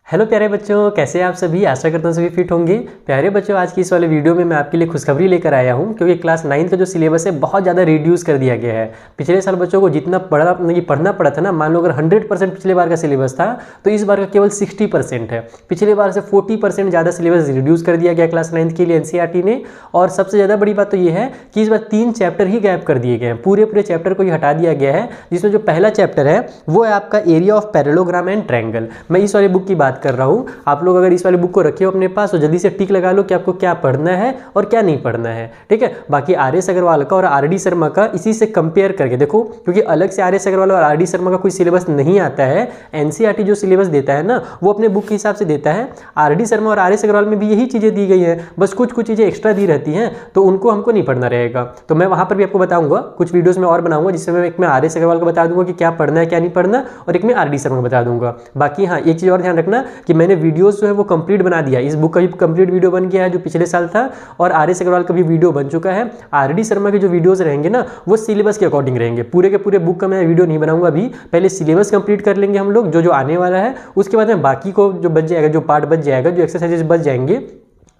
Hello प्यारे बच्चों, कैसे हैं आप सभी। आशा करता हूँ सभी फिट होंगे। प्यारे बच्चों, आज की इस वाले वीडियो में मैं आपके लिए खुशखबरी लेकर आया हूँ, क्योंकि क्लास 9 का जो सिलेबस है बहुत ज़्यादा रिड्यूस कर दिया गया है। पिछले साल बच्चों को जितना पढ़ना पड़ा था ना, मान लो अगर 100% पिछले बार का सिलेबस था तो इस बार का केवल 60% है। पिछले बार से 40% ज़्यादा सिलेबस रिड्यूस कर दिया गया क्लास 9 के लिए NCERT ने। और सबसे ज़्यादा बड़ी बात तो ये है कि इस बार 3 चैप्टर ही गैप कर दिए गए हैं। पूरे चैप्टर को ही हटा दिया गया है, जिसमें जो पहला चैप्टर है वो है आपका area of parallelogram and triangle. मैं इस वाली बुक की बात कर रहा हूँ। आप लोग अगर इस वाले बुक को रखे हो अपने पास तो जल्दी से टिक लगा लो कि आपको क्या पढ़ना है और क्या नहीं पढ़ना है, ठीक है। बाकी RS अग्रवाल का और RD शर्मा का इसी से कंपेयर करके देखो, क्योंकि अलग से RS अग्रवाल और RD शर्मा का कोई सिलेबस नहीं आता है। NCERT जो सिलेबस देता है ना, वो अपने बुक के हिसाब से देता है। RD शर्मा और RS अग्रवाल में भी यही चीज़ें दी गई हैं, बस कुछ चीज़ें एक्स्ट्रा दी रहती हैं, तो उनको हमको नहीं पढ़ना रहेगा। तो मैं वहाँ पर भी आपको बताऊँगा, कुछ वीडियोज़ में और बनाऊँगा, जिसमें मैं एक में RS अग्रवाल को बता दूँगा कि क्या पढ़ना है क्या नहीं पढ़ना, और एक में RD शर्मा को बता दूँगा। बाकी हाँ, एक चीज़ और ध्यान रखना कि मैंने वीडियोज़ जो है वो कंप्लीट बना दिया। इस बुक का भी कंप्लीट वीडियो बन गया है जो पिछले साल था, और RS अग्रवाल का भी वीडियो बन चुका है। RD शर्मा के जो वीडियोस रहेंगे ना, वो सिलेबस के अकॉर्डिंग रहेंगे। पूरे के पूरे बुक का मैं वीडियो नहीं बनाऊंगा अभी। पहले सिलेबस कंप्लीट कर लेंगे हम लोग, जो आने वाला है, उसके बाद में बाकी को जो बच जाएगा, जो पार्ट बच जाएगा, जो एक्सरसाइजेस बच जाएंगे,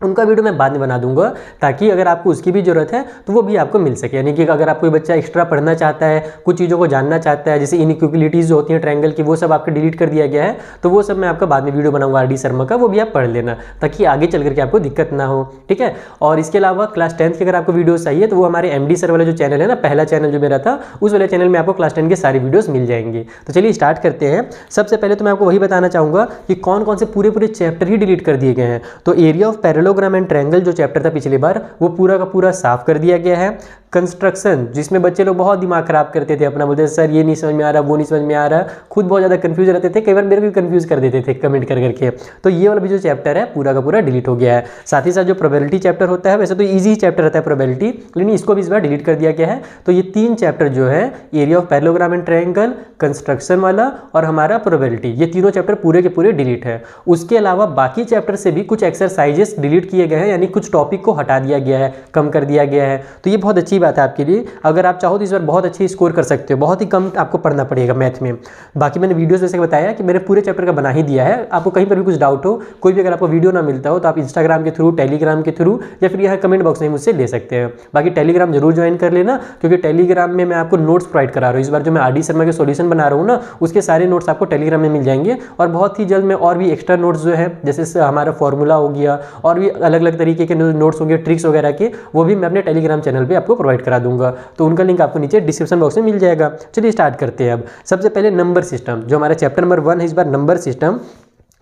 उनका वीडियो मैं बाद में बना दूंगा, ताकि अगर आपको उसकी भी जरूरत है तो वो भी आपको मिल सके। यानी कि अगर आप कोई बच्चा एक्स्ट्रा पढ़ना चाहता है, कुछ चीज़ों को जानना चाहता है, जैसे इनइक्वालिटीज़ जो होती हैं ट्रायंगल की, वो सब आपका डिलीट कर दिया गया है, तो वो सब मैं आपका बाद में वीडियो बनाऊंगा RD शर्मा का, वो भी आप पढ़ लेना, ताकि आगे चल करके आपको दिक्कत ना हो, ठीक है। और इसके अलावा क्लास 10 की अगर आपको वीडियो चाहिए तो वो हमारे MD सर वाला जो चैनल है ना, पहला चैनल जो मेरा था, उस वाले चैनल में आपको क्लास 10 के सारे वीडियोज़ मिल जाएंगे। तो चलिए स्टार्ट करते हैं। सबसे पहले तो मैं आपको वही बताना चाहूँगा कि कौन कौन से पूरे चैप्टर ही डिलीट कर दिए गए हैं। तो area of parallelogram and triangle जो चैप्टर था पिछली बार, वो पूरा का पूरा साफ कर दिया गया है। कंस्ट्रक्शन, जिसमें बच्चे लोग बहुत दिमाग खराब करते थे अपना, बोलते सर ये नहीं समझ में आ रहा, वो नहीं समझ में आ रहा, खुद बहुत ज़्यादा कंफ्यूज रहते थे, कई बार मेरे को भी कंफ्यूज कर देते थे कमेंट कर करके। तो ये वाला भी जो चैप्टर है पूरा का पूरा डिलीट हो गया है। साथ ही साथ जो प्रोबेबिलिटी चैप्टर होता है, वैसे तो ईजी चैप्टर रहता है प्रोबेबिलिटी, लेकिन इसको भी इस बार डिलीट कर दिया गया है। तो ये 3 चैप्टर जो है, area of parallelogram and triangle, construction वाला और हमारा प्रोबेबिलिटी, ये तीनों चैप्टर पूरे के पूरे डिलीट है। उसके अलावा बाकी चैप्टर से भी कुछ एक्सरसाइजेस डिलीट किए गए हैं, यानी कुछ टॉपिक को हटा दिया गया है, कम कर दिया गया है। तो ये बहुत अच्छी बात है आपके लिए। अगर आप चाहो तो इस बार बहुत अच्छे स्कोर कर सकते हो, बहुत ही कम आपको पढ़ना पड़ेगा मैथ में। बाकी मैंने वीडियोस जैसे बताया कि मैंने पूरे चैप्टर का बना ही दिया है। आपको कहीं पर भी कुछ डाउट हो, कोई भी अगर आपको वीडियो ना मिलता हो, तो आप इंस्टाग्राम के थ्रू, टेलीग्राम के थ्रू, या फिर यहाँ कमेंट बॉक्स में मुझसे ले सकते हैं। बाकी टेलीग्राम जरूर ज्वाइन कर लेना, क्योंकि टेलीग्राम में मैं आपको नोट्स प्रोवाइड करा रहा हूँ। इस बार जो मैं RD शर्मा के सॉल्यूशन बना रहा हूँ ना, उसके सारे नोट्स आपको टेलीग्राम में मिल जाएंगे। और बहुत ही जल्द मैं और भी एक्स्ट्रा नोट्स जो है, जैसे हमारा फॉर्मूला हो गया, और भी अलग अलग तरीके के नोट्स होंगे, ट्रिक्स वगैरह के, वो भी मैं अपने टेलीग्राम चैनल पे आपको प्रोवाइड करा दूंगा। तो उनका लिंक आपको नीचे डिस्क्रिप्शन बॉक्स में मिल जाएगा। चलिए स्टार्ट करते हैं अब। सबसे पहले नंबर सिस्टम, जो हमारा चैप्टर नंबर 1 है इस बार, नंबर सिस्टम।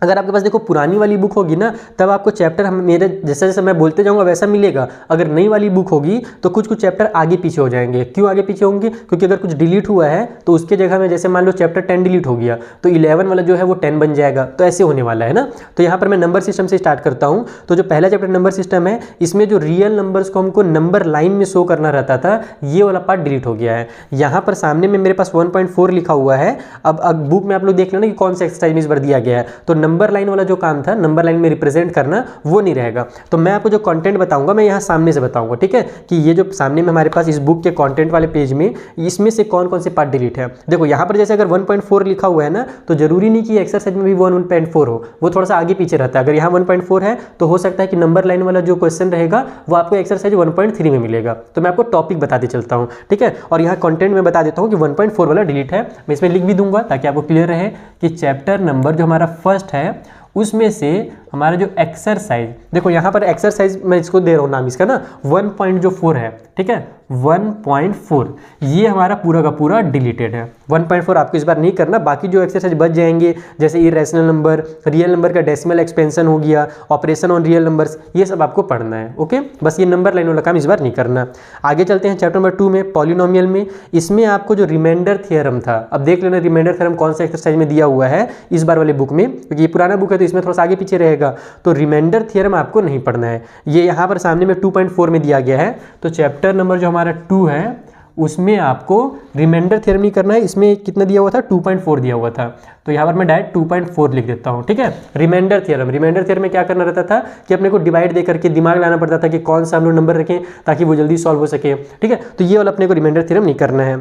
अगर आपके पास देखो पुरानी वाली बुक होगी ना, तब आपको चैप्टर मेरे जैसे जैसे मैं बोलते जाऊंगा वैसा मिलेगा। अगर नई वाली बुक होगी तो कुछ चैप्टर आगे पीछे हो जाएंगे। क्यों आगे पीछे होंगे? क्योंकि अगर कुछ डिलीट हुआ है तो उसके जगह में, जैसे मान लो चैप्टर 10 डिलीट हो गया, तो 11 वाला जो है वो 10 बन जाएगा। तो ऐसे होने वाला है ना। तो यहाँ पर मैं नंबर सिस्टम से स्टार्ट करता हूँ। तो जो पहला चैप्टर नंबर सिस्टम है, इसमें जो रियल नंबर्स को हमको नंबर लाइन में शो करना रहता था, ये वाला पार्ट डिलीट हो गया है। यहाँ पर सामने में मेरे पास 1.4 लिखा हुआ है। अब बुक में आप लोग देख लेना कि कौन सा एक्सरसाइज में इस बार दिया गया है। तो नंबर लाइन वाला जो था नंबर लाइन में रिप्रेजेंट करना, वो नहीं रहेगा। तो मैं आपको जो कंटेंट बताऊंगा, मैं यहां सामने से बताऊंगा, ठीक है। कि ये जो सामने में हमारे पास इस बुक के कंटेंट वाले पेज में, इसमें से कौन कौन से पार्ट डिलीट है। देखो यहां पर जैसे अगर 1.4 लिखा हुआ है ना, तो जरूरी नहीं कि एक्सरसाइज में भी 1.4 हो, वो थोड़ा सा आगे पीछे रहता है। अगर यहाँ 1.4 है तो हो सकता है कि नंबर लाइन वाला जो क्वेश्चन रहेगा वो आपको एक्सरसाइज 1.3 में मिलेगा। तो मैं आपको टॉपिक बताते चलता हूँ, ठीक है। और यहाँ कंटेंट में बता देता हूँ कि 1.4 वाला डिलीट है। मैं इसमें लिख भी दूंगा ताकि आपको क्लियर रहे कि चैप्टर नंबर जो हमारा फर्स्ट है, उसमें से हमारा जो एक्सरसाइज, देखो यहाँ पर एक्सरसाइज मैं इसको दे रहा हूँ नाम इसका ना, 1.4 है, ठीक है। 1.4 ये हमारा पूरा का पूरा डिलीटेड है। 1.4 आपको इस बार नहीं करना। बाकी जो एक्सरसाइज बच जाएंगे, जैसे इरेशनल नंबर, रियल नंबर का डेसिमल एक्सपेंशन हो गया, ऑपरेशन ऑन रियल नंबर्स, ये सब आपको पढ़ना है, ओके। बस ये नंबर लाइन वाला काम इस बार नहीं करना। आगे चलते हैं चैप्टर नंबर 2 में, पॉलिनोमियल में। इसमें आपको जो रिमाइंडर थ्योरम था, अब देख लेना रिमाइंडर थ्योरम कौन सा एक्सरसाइज में दिया हुआ है इस बार वाले बुक में, क्योंकि ये पुराना बुक है तो इसमें थोड़ा सा आगे पीछे रहेगा। तो रिमाइंडर थ्योरम आपको नहीं पढ़ना है। ये यहाँ पर सामने में 2.4 में दिया गया है। तो चैप्टर नंबर जो हमारा 2 है, उसमें आपको रिमाइंडर थ्योरम नहीं करना है। इसमें कितना दिया हुआ था? 2.4 दिया हुआ था। तो यहाँ पर मैं डायरेक्ट 2.4 लिख देता हूँ, ठीक है। रिमाइंडर थ्योरम में क्या करना रहता था कि अपने को डिवाइड दे करके दिमाग लाना पड़ता था कि कौन सा हम लोग नंबर रखें ताकि वो जल्दी सॉल्व हो सके, ठीक है। तो ये वाला अपने को रिमाइंडर थ्योरम नहीं करना है।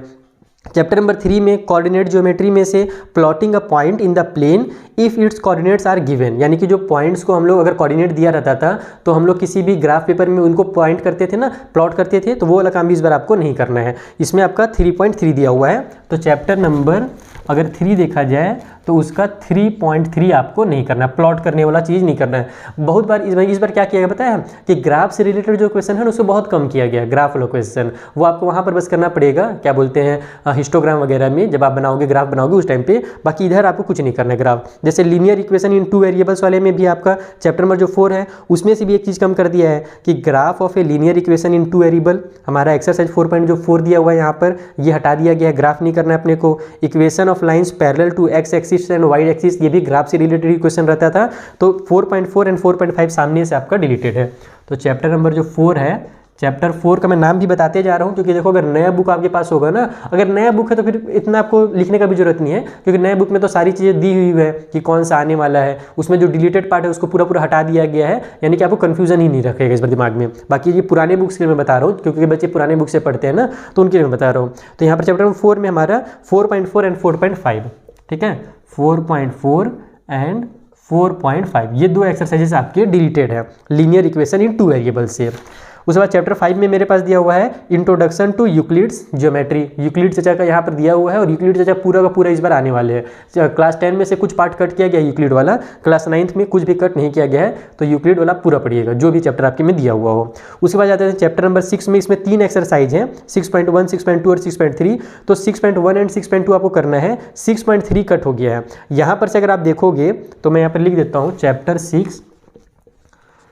चैप्टर नंबर 3 में कोऑर्डिनेट ज्योमेट्री में से plotting a point in the plane if its coordinates are given, यानी कि जो पॉइंट्स को हम लोग अगर कोऑर्डिनेट दिया रहता था तो हम लोग किसी भी ग्राफ पेपर में उनको पॉइंट करते थे ना, प्लॉट करते थे, तो वो वाला काम भी इस बार आपको नहीं करना है। इसमें आपका 3.3 दिया हुआ है, तो चैप्टर नंबर अगर 3 देखा जाए तो उसका 3.3 आपको नहीं करना, प्लॉट करने वाला चीज़ नहीं करना है। बहुत बार इस बार क्या किया गया पता है कि ग्राफ से रिलेटेड जो क्वेश्चन है ना उसको बहुत कम किया गया है, ग्राफ वाला क्वेश्चन वो आपको वहाँ पर बस करना पड़ेगा, क्या बोलते हैं हिस्टोग्राम वगैरह में जब आप बनाओगे ग्राफ बनाओगे उस टाइम पे, बाकी इधर आपको कुछ नहीं करना है ग्राफ। जैसे लीनियर इक्वेशन इन 2 वेरिएबल्स वाले में भी आपका चैप्टर नंबर जो 4 है उसमें से भी एक चीज़ कम कर दिया है कि graph of a linear equation in 2 variable, हमारा एक्सरसाइज 4.4 दिया हुआ है यहाँ पर, ये हटा दिया गया है, ग्राफ नहीं करना है अपने को। Equation of lines parallel to x axis and y axis, ये भी ग्राफ से रिलेटेड क्वेश्चन रहता था, तो 4.4 एंड 4.5 सामने से आपका डिलीटेड है। तो चैप्टर नंबर जो 4 है, चैप्टर 4 का मैं नाम भी बताते जा रहा हूँ क्योंकि देखो अगर नया बुक आपके पास होगा ना, अगर नया बुक है तो फिर इतना आपको लिखने का भी जरूरत नहीं है, क्योंकि नए बुक में तो सारी चीज़ें दी हुई है कि कौन सा आने वाला है, उसमें जो डिलीटेड पार्ट है उसको पूरा पूरा हटा दिया गया है, यानी कि आपको कन्फ्यूजन ही नहीं रखेगा इस बार दिमाग में। बाकी ये पुराने बुक्स के लिए मैं बता रहा हूँ क्योंकि बच्चे पुराने बुक से पढ़ते हैं ना, तो उनके लिए मैं बता रहा हूँ। तो यहाँ पर चैप्टर नंबर 4 में हमारा 4.4 एंड 4.5, ठीक है, 4.4 एंड 4.5 ये 2 एक्सरसाइजेस आपके डिलीटेड है लीनियर इक्वेशन इन 2 वेरिएबल से। उसके बाद चैप्टर 5 में मेरे पास दिया हुआ है introduction to Euclid's geometry, Euclid चाचा का यहाँ पर दिया हुआ है, और यूक्लिड चाचा पूरा का पूरा इस बार आने वाले हैं। क्लास 10 में से कुछ पार्ट कट किया गया यूक्लिड वाला, क्लास 9th में कुछ भी कट नहीं किया गया है, तो यूक्लिड वाला पूरा पढ़िएगा जो भी चैप्टर आपके में दिया हुआ हो। उसके बाद जाते हैं चैप्टर नंबर 6 में, इसमें 3 एक्सरसाइज हैं 6.1, 6.2 और 6.3। तो 6.1 एंड 6.2 आपको करना है, 6.3 कट हो गया है। यहाँ पर से अगर आप देखोगे तो मैं यहाँ पर लिख देता हूँ चैप्टर 6,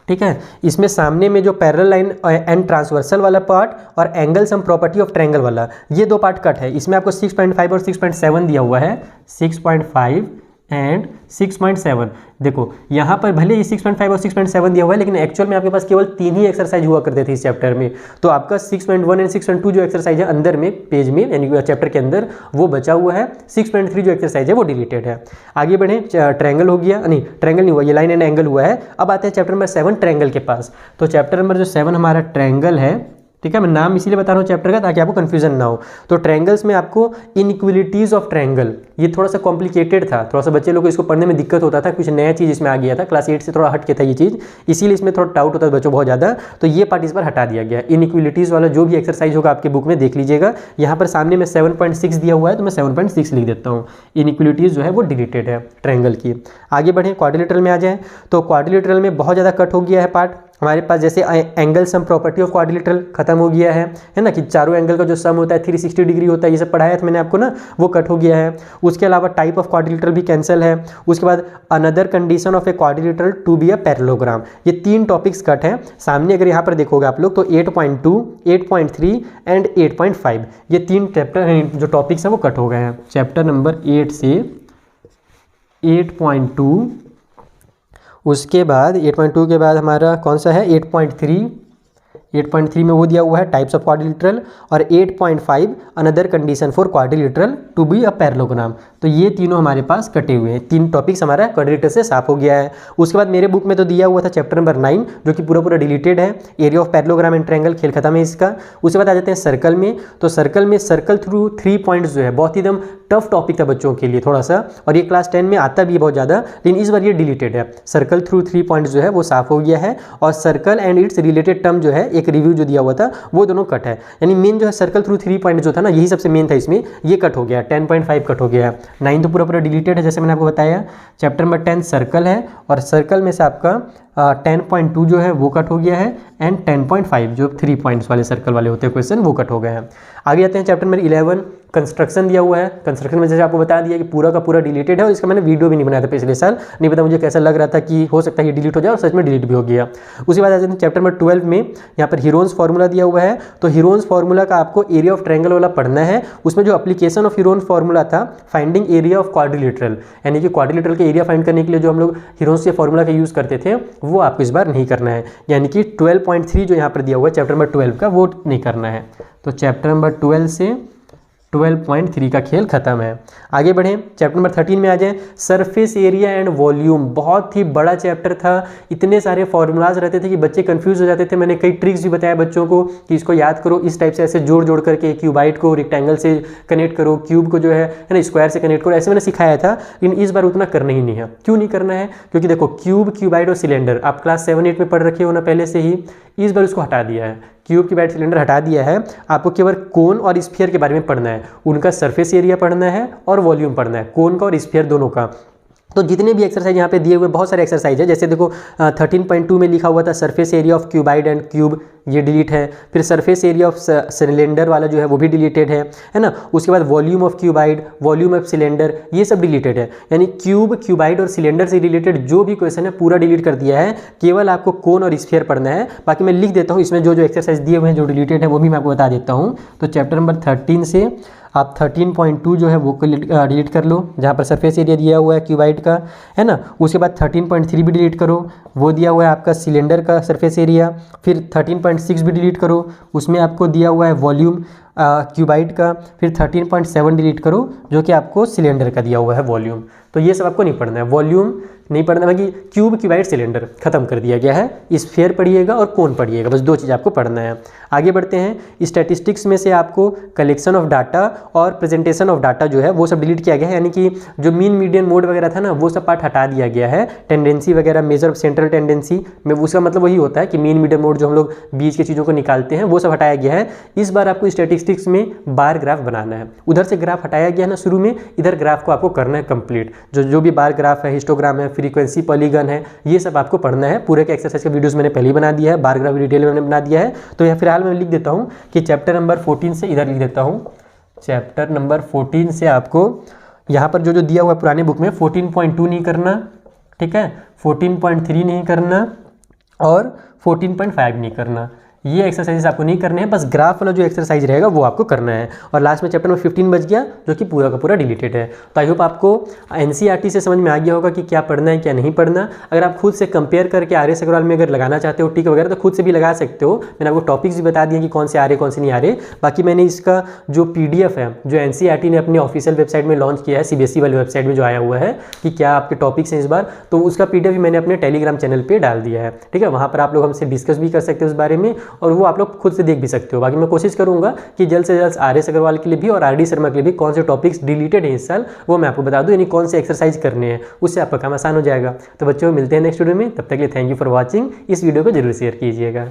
ठीक है, इसमें सामने में जो पैरेलल लाइन एंड ट्रांसवर्सल वाला पार्ट और angle sum property of triangle वाला, ये 2 पार्ट कट है। इसमें आपको 6.5 और 6.7 दिया हुआ है, 6.5 एंड 6.7। देखो यहाँ पर भले ही 6.5 और 6.7 दिया हुआ है, लेकिन एक्चुअल में आपके पास केवल 3 ही एक्सरसाइज हुआ करते थे इस चैप्टर में। तो आपका 6.1 एंड 6.2 जो एक्सरसाइज है अंदर में पेज में यानी कि चैप्टर के अंदर वो बचा हुआ है, 6.3 जो एक्सरसाइज है वो डिलीटेड है। आगे बढ़े, ट्रायंगल हो गया, नहीं ट्रायंगल नहीं हुआ, ये लाइन एंड एंगल हुआ है। अब आते हैं चैप्टर नंबर 7 ट्रायंगल के पास। तो चैप्टर नंबर जो 7 हमारा ट्रायंगल है, ठीक है, मैं नाम इसीलिए बता रहा हूँ चैप्टर का ताकि आपको कन्फ्यूजन ना हो। तो ट्रायंगल्स में आपको इनइक्वलिटीज़ ऑफ ट्रायंगल, ये थोड़ा सा कॉम्प्लिकेटेड था, थोड़ा सा बच्चे लोग को इसको पढ़ने में दिक्कत होता था, कुछ नया चीज़ इसमें आ गया था, क्लास 8 से थोड़ा हट के था ये चीज़, इसीलिए इसमें थोड़ा डाउट होता था बच्चों बहुत ज़्यादा, तो ये पार्ट इस बार हटा दिया गया। इनइक्वलिटीज़ वाला जो भी एक्सरसाइज होगा आपके बुक में देख लीजिएगा, यहाँ पर सामने में 7.6 दिया हुआ है तो मैं 7.6 लिख देता हूँ। इनइक्वलिटीज़ जो है वो डिलीटेड है ट्रायंगल की। आगे बढ़ें, क्वाड्रिलेटरल में आ जाएँ, तो क्वाड्रिलेटरल में बहुत ज़्यादा कट हो गया है पार्ट हमारे पास। जैसे angle sum property of quadrilateral खत्म हो गया है ना, कि चारों एंगल का जो सम होता है 360 डिग्री होता है, ये सब पढ़ाया था मैंने आपको ना, वो कट हो गया है। उसके अलावा टाइप ऑफ क्वाड्रिलेटरल भी कैंसिल है। उसके बाद another condition of a quadrilateral to be a parallelogram, ये 3 टॉपिक्स कट हैं। सामने अगर यहाँ पर देखोगे आप लोग तो 8.2, 8.3 एंड 8.5 ये 3 चैप्टर जो टॉपिक्स हैं वो कट हो गए हैं। चैप्टर नंबर 8 से 8.2, उसके बाद 8.2 के बाद हमारा कौन सा है 8.3, 8.3 में वो दिया हुआ है टाइप्स ऑफ क्वाड्रिलेटरल, और 8.5 another condition for quadrilateral to be a parallelogram. तो ये तीनों हमारे पास कटे हुए हैं, 3 टॉपिक्स हमारा क्वाड्रिलेटरल से साफ हो गया है। उसके बाद मेरे बुक में तो दिया हुआ था चैप्टर नंबर 9 जो कि पूरा पूरा डिलीटेड है, area of parallelogram and triangle, खेल खत्म है इसका। उसके बाद आ जाते हैं सर्कल में, तो सर्कल में सर्कल थ्रू 3 पॉइंट्स जो है बहुत ही एकदम टफ टॉपिक था बच्चों के लिए थोड़ा सा, और ये क्लास 10 में आता भी है बहुत ज़्यादा, लेकिन इस बार ये डिलीटेड है। सर्कल थ्रू 3 पॉइंट्स जो है वो साफ हो गया है, और circle and it's related term जो है एक रिव्यू जो दिया हुआ था वो दोनों कट है। यानी मेन जो है सर्कल थ्रू 3 पॉइंट जो था ना, यही सबसे मेन था इसमें, ये कट हो गया, 10.5 कट हो गया है। 9 तो पूरा पूरा डिलीटेड है जैसे मैंने आपको बताया। चैप्टर नंबर 10 सर्कल है, और सर्कल में से आपका 10.2 जो है वो कट हो गया है, एंड 10.5 जो 3 पॉइंट्स वाले सर्कल वाले होते हैं क्वेश्चन वो कट हो गए हैं। आगे आते हैं चैप्टर नंबर 11 कंस्ट्रक्शन दिया हुआ है। कंस्ट्रक्शन में जैसे आपको बता दिया कि पूरा का पूरा डिलीटेड है, और इसका मैंने वीडियो भी नहीं बनाया था पिछले साल, नहीं पता मुझे कैसा लग रहा था कि हो सकता है ये डिलीट हो जाए, और सच में डिलीट भी हो गया। उसके बाद आते हैं चैप्टर नंबर 12 में, यहाँ पर हीरोन्स फार्मूला दिया हुआ है। तो हीरोन्स फार्मूला का आपको एरिया ऑफ ट्रायंगल वाला पढ़ना है। उसमें जो एप्लीकेशन ऑफ हीरोन्स फार्मूला था फाइंडिंग एरिया ऑफ क्वाड्रिलेटरल, यानी कि क्वाड्रिलेटरल के एरिया फाइंड करने के लिए जो हम लोग हीरोन्स के फार्मूला का यूज़ करते थे वो आपको इस बार नहीं करना है, यानी कि 12.3 जो यहाँ पर दिया हुआ है चैप्टर नंबर 12 का वो नहीं करना है। तो चैप्टर नंबर 12 से 12.3 का खेल खत्म है। आगे बढ़ें, चैप्टर नंबर 13 में आ जाएं। सरफेस एरिया एंड वॉल्यूम, बहुत ही बड़ा चैप्टर था। इतने सारे फॉर्मूलाज रहते थे कि बच्चे कंफ्यूज हो जाते थे। मैंने कई ट्रिक्स भी बताया बच्चों को कि इसको याद करो, इस टाइप से ऐसे जोड़ जोड़ करके क्यूबाइड को रेक्टेंगल से कनेक्ट करो, क्यूब को जो है ना स्क्वायर से कनेक्ट करो, ऐसे मैंने सिखाया था। लेकिन इस बार उतना करना ही नहीं है। क्यों नहीं करना है? क्योंकि देखो क्यूब, क्यूबाइड और सिलेंडर आप क्लास 7-8 में पढ़ रखे हो ना पहले से ही। इस बार उसको हटा दिया है, क्यूब, क्यूबाइड, सिलेंडर हटा दिया है। आपको केवल कोन और स्फीयर के बारे में पढ़ना है। उनका सरफेस एरिया पढ़ना है और वॉल्यूम पढ़ना है, कोन का और स्फीयर दोनों का। तो जितने भी एक्सरसाइज यहाँ पे दिए हुए बहुत सारे एक्सरसाइज है, जैसे देखो 13.2 में लिखा हुआ था surface area of cuboid and cube, ये डिलीट है। फिर सरफेस एरिया ऑफ सिलेंडर वाला जो है वो भी डिलीटेड है ना। उसके बाद volume of cuboid, volume of cylinder, ये सब डिलीटेड है। यानी क्यूब, क्यूबाइड और सिलेंडर से रिलेटेड जो भी क्वेश्चन है पूरा डिलीट कर दिया है। केवल आपको कोन और स्फीयर पढ़ना है। बाकी मैं लिख देता हूँ इसमें जो जो एक्सरसाइज दिए हुए हैं, जो डिलीटेड है वो भी मैं आपको बता देता हूँ। तो चैप्टर नंबर 13 से आप 13.2 जो है वो डिलीट कर लो, जहाँ पर सरफेस एरिया दिया हुआ है क्यूबाइड का, है ना। उसके बाद 13.3 भी डिलीट करो, वो दिया हुआ है आपका सिलेंडर का सरफेस एरिया। फिर 13.6 भी डिलीट करो, उसमें आपको दिया हुआ है वॉल्यूम क्यूबाइड का। फिर 13.7 डिलीट करो, जो कि आपको सिलेंडर का दिया हुआ है वॉल्यूम। तो ये सब आपको नहीं पढ़ना है, वॉल्यूम नहीं पढ़ना, बाकी क्यूब, क्यूबाइड, सिलेंडर खत्म कर दिया गया है। स्फीयर पढ़िएगा और कोन पढ़िएगा, बस 2 चीज़ आपको पढ़ना है। आगे बढ़ते हैं। स्टैटिस्टिक्स में से आपको कलेक्शन ऑफ डाटा और प्रेजेंटेशन ऑफ डाटा जो है वो सब डिलीट किया गया है। यानी कि जो मीन, मीडियन, मोड वगैरह था ना, वो सब पार्ट हटा दिया गया है। टेंडेंसी वगैरह, मेजर ऑफ सेंट्रल टेंडेंसी में उसका मतलब वही होता है कि मीन, मीडियन, मोड जो हम लोग बीच की चीज़ों को निकालते हैं, वो सब हटाया गया है। इस बार आपको स्टैटिस्टिक्स में बार ग्राफ बनाना है। उधर से ग्राफ हटाया गया है ना शुरू में, इधर ग्राफ को आपको करना है कंप्लीट। जो भी बार ग्राफ है, हिस्टोग्राम है, फ्रीक्वेंसी, पॉलीगन है, ये सब आपको पढ़ना है। पूरे के एक्सरसाइज का वीडियोस मैंने पहले ही बना दिया है, बार ग्राफ डिटेल में मैंने बना दिया है। तो यह फिलहाल मैं लिख देता हूँ कि चैप्टर नंबर 14 से, इधर लिख देता हूँ चैप्टर नंबर 14 से आपको यहाँ पर जो जो दिया हुआ है पुराने बुक में 14.2 नहीं करना, ठीक है, 14.3 नहीं करना और 14.5 नहीं करना। ये एक्सरसाइज आपको नहीं करने हैं, बस ग्राफ वाला जो एक्सरसाइज रहेगा वो आपको करना है। और लास्ट में चैप्टर नंबर 15 बच गया, जो कि पूरा का पूरा डिलीटेड है। तो आई होप आपको एनसीईआरटी से समझ में आ गया होगा कि क्या पढ़ना है क्या नहीं पढ़ना। अगर आप खुद से कंपेयर करके आर्य अग्रवाल में अगर लगाना चाहते हो टिक वगैरह, तो खुद से भी लगा सकते हो। मैंने आपको टॉपिक्स भी बता दिए कि कौन से आ रहे कौन से नहीं आ रहे। बाकी मैंने इसका जो PDF है, जो एनसीईआरटी ने अपनी ऑफिशियल वेबसाइट में लॉन्च किया है, CBSE वाली वेबसाइट में जो आया हुआ है कि क्या आपके टॉपिक्स हैं इस बार, तो उसका PDF भी मैंने अपने टेलीग्राम चैनल पर डाल दिया है, ठीक है। वहाँ पर आप लोग हमसे डिस्कस भी कर सकते हो उस बारे में, और वो आप लोग खुद से देख भी सकते हो। बाकी मैं कोशिश करूंगा कि जल्द से जल्द आर्य अग्रवाल के लिए भी और RD शर्मा के लिए भी कौन से टॉपिक्स डिलीटेड है इस साल, वो मैं आपको बता दूं, यानी कौन से एक्सरसाइज करने हैं, उससे आपका काम आसान हो जाएगा। तो बच्चों मिलते हैं नेक्स्ट वीडियो में, तब तक के लिए थैंक यू फॉर वॉचिंग। इस वीडियो को जरूर शेयर कीजिएगा।